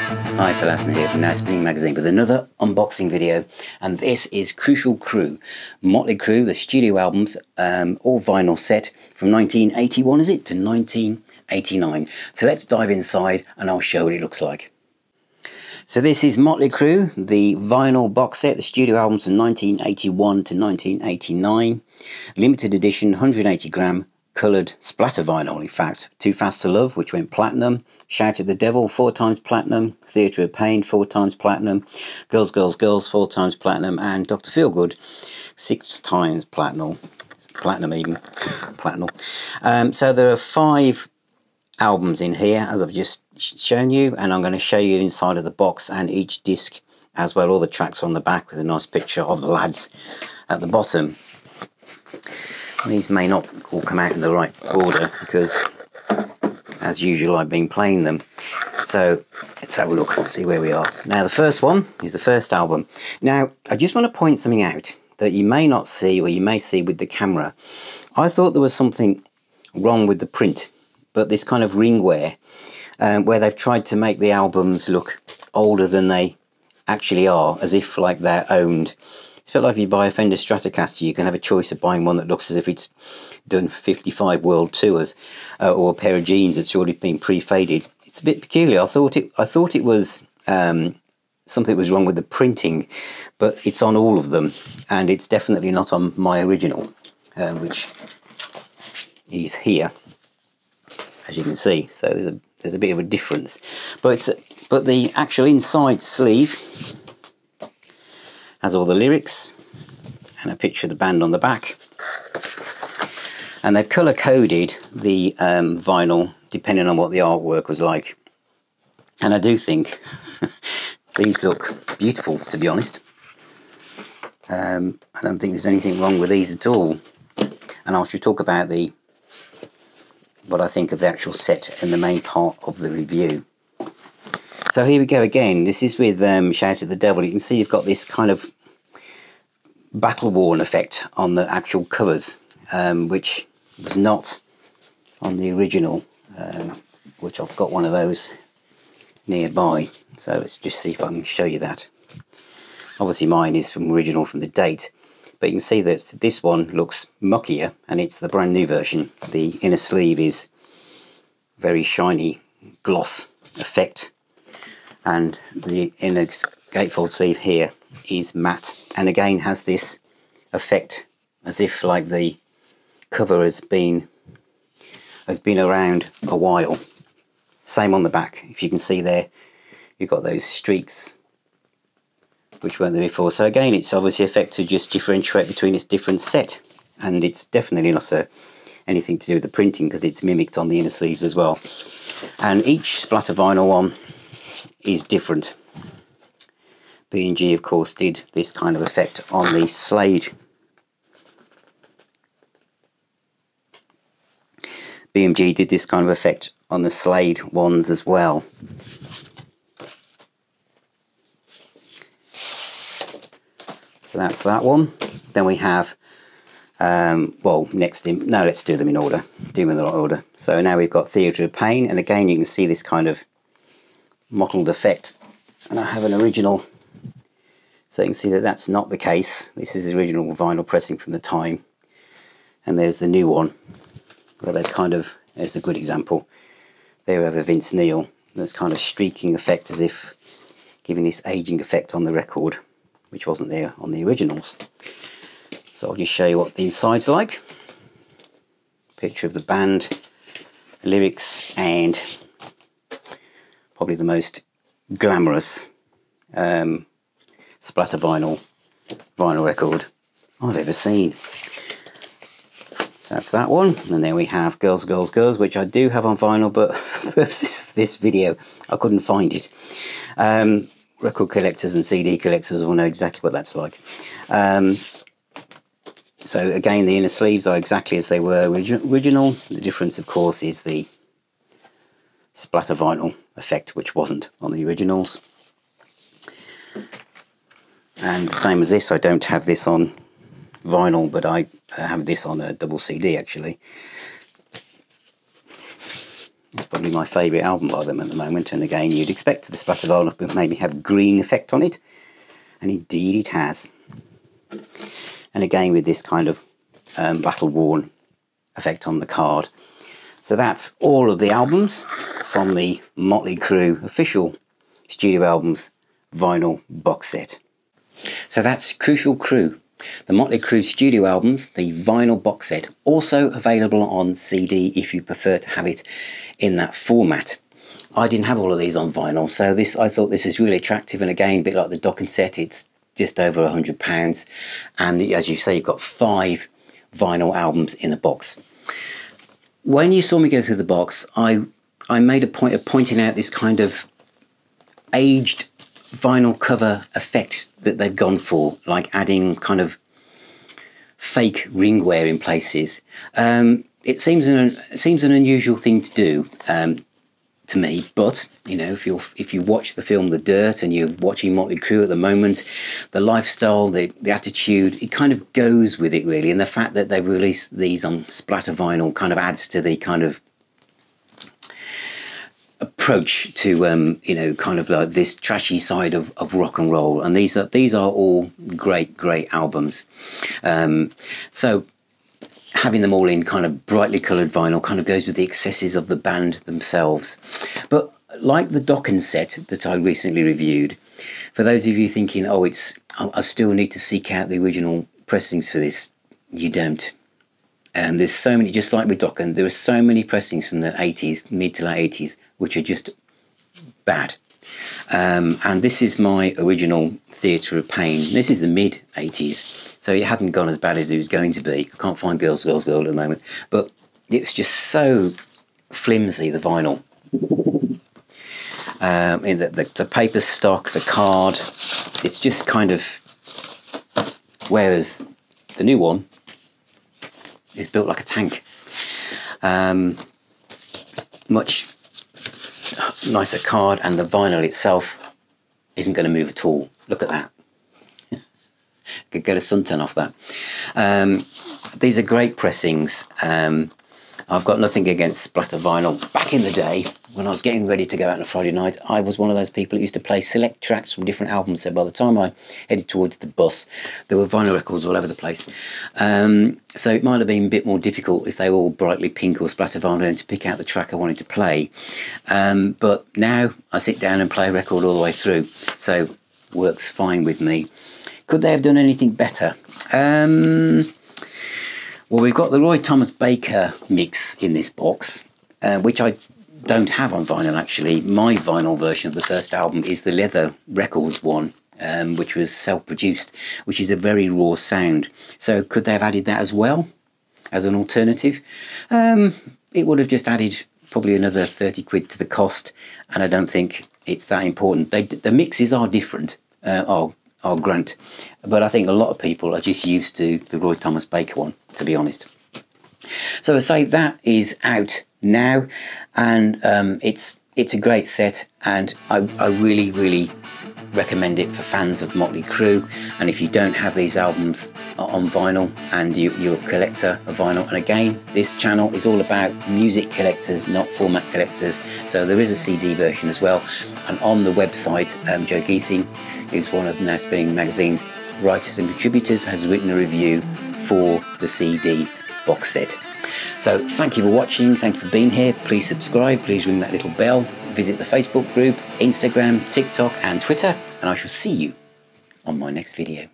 Hi, Phil Aston here from Now Spinning Magazine with another unboxing video, and this is Crucial Crew, Motley Crue, the studio albums, all vinyl set from 1981, is it, to 1989. So let's dive inside and I'll show what it looks like. So this is Motley Crue, the vinyl box set, the studio albums from 1981 to 1989, limited edition, 180 gram, coloured splatter vinyl. In fact, Too Fast to Love, which went platinum, Shout at the Devil, 4 times platinum, Theatre of Pain, 4 times platinum, Girls, Girls, Girls, 4 times platinum, and Dr. Feelgood, 6 times platinum. So there are 5 albums in here, as I've just shown you, and I'm going to show you inside of the box and each disc as well, all the tracks on the back with a nice picture of the lads at the bottom. These may not all come out in the right order because, as usual, I've been playing them. So let's have a look and see where we are. Now, the first one is the first album. Now, I just want to point something out that you may not see, or you may see with the camera. I thought there was something wrong with the print, but this kind of ring wear, where they've tried to make the albums look older than they actually are, as if like they're owned. It's a bit like if you buy a Fender Stratocaster, you can have a choice of buying one that looks as if it's done 55 world tours, or a pair of jeans that's already been pre-faded. It's a bit peculiar. I thought it was something was wrong with the printing, but it's on all of them, and it's definitely not on my original, which is here, as you can see. So there's a bit of a difference, but the actual inside sleeve has all the lyrics and a picture of the band on the back, and they've colour coded the vinyl depending on what the artwork was like, and I do think these look beautiful, to be honest. I don't think there's anything wrong with these at all, and I should talk about what I think of the actual set in the main part of the review. So here we go again. This is with Shout at the Devil. You can see you've got this kind of battle-worn effect on the actual covers, which was not on the original, which I've got one of those nearby. So let's just see if I can show you that. Obviously mine is from original, from the date, but you can see that this one looks muckier, and it's the brand new version. The inner sleeve is very shiny gloss effect, and the inner gatefold sleeve here is matte, and again has this effect as if like the cover has been around a while. Same on the back. If you can see there, you've got those streaks which weren't there before. So again, it's obviously effect to just differentiate between its different set, and it's definitely not anything to do with the printing, because it's mimicked on the inner sleeves as well. And each splatter vinyl one is different. B&G, of course, did this kind of effect on the Slade. B&G did this kind of effect on the Slade ones as well. So that's that one. Then we have, well, let's do them in order. Do them in the right order. So now we've got Theatre of Pain, and again you can see this kind of mottled effect. And I have an original. So you can see that that's not the case. This is the original vinyl pressing from the time. And there's the new one, where they kind of, there's a good example. There we have a Vince Neil. There's kind of streaking effect, as if giving this aging effect on the record, which wasn't there on the originals. So I'll just show you what the inside's like. Picture of the band, the lyrics, and probably the most glamorous splatter vinyl record I've ever seen. So that's that one. And then we have Girls, Girls, Girls, which I do have on vinyl, but for the purposes of this video I couldn't find it. Record collectors and CD collectors will know exactly what that's like. So again, the inner sleeves are exactly as they were original. The difference, of course, is the splatter vinyl effect, which wasn't on the originals. And same as this, I don't have this on vinyl, but I have this on a double CD actually. It's probably my favourite album by them at the moment, and again you'd expect the splatter vinyl to maybe have green effect on it, and indeed it has. And again with this kind of battle-worn effect on the card. So that's all of the albums from the Motley Crue official studio albums vinyl box set. So that's Crucial Crew, the Motley Crue studio albums, the vinyl box set, also available on CD if you prefer to have it in that format. I didn't have all of these on vinyl, so I thought this is really attractive, and again, a bit like the docking set, it's just over £100, and as you say, you've got 5 vinyl albums in a box. When you saw me go through the box, I made a point of pointing out this kind of aged vinyl cover effect that they've gone for, like adding kind of fake ringwear in places. It seems an unusual thing to do to me, but you know, if you watch the film The Dirt and you're watching Motley Crue at the moment, the lifestyle, the attitude, it kind of goes with it really, and the fact that they've released these on splatter vinyl kind of adds to the kind of approach to you know, kind of like this trashy side of rock and roll, and these are all great albums. So having them all in kind of brightly coloured vinyl kind of goes with the excesses of the band themselves. But like the Dokken set that I recently reviewed, for those of you thinking, oh, I still need to seek out the original pressings for this, you don't. There's so many, just like with Dokken, there are so many pressings from the 80s, mid to late 80s, which are just bad. And this is my original Theatre of Pain. This is the mid 80s, so it hadn't gone as bad as it was going to be. I can't find Girls at the moment, but it was just so flimsy, the vinyl. In the paper stock, the card, it's just kind of, whereas the new one is built like a tank. Much nicer card, and the vinyl itself isn't going to move at all. Look at that. Could get a suntan off that. These are great pressings. I've got nothing against splatter vinyl. Back in the day, when I was getting ready to go out on a Friday night, I was one of those people who used to play select tracks from different albums. So by the time I headed towards the bus, there were vinyl records all over the place. So it might have been a bit more difficult if they were all brightly pink or splatter vinyl and to pick out the track I wanted to play. But now I sit down and play a record all the way through. So works fine with me. Could they have done anything better? Well, we've got the Roy Thomas Baker mix in this box, which I don't have on vinyl actually. My vinyl version of the first album is the Leather Records one, which was self-produced, which is a very raw sound. So could they have added that as well as an alternative? It would have just added probably another 30 quid to the cost, and I don't think it's that important. The mixes are different, I'll grant, but I think a lot of people are just used to the Roy Thomas Baker one, to be honest. So I say that is out now, and it's a great set, and I really recommend it for fans of Motley Crue. And if you don't have these albums on vinyl and you're a collector of vinyl, and again, this channel is all about music collectors, not format collectors, so there is a CD version as well. And on the website, Joe Giesing, who's one of Now Spinning Magazine's writers and contributors, has written a review for the CD box set. So thank you for watching, thank you for being here. Please subscribe, please ring that little bell, visit the Facebook group, Instagram, TikTok and Twitter, and I shall see you on my next video.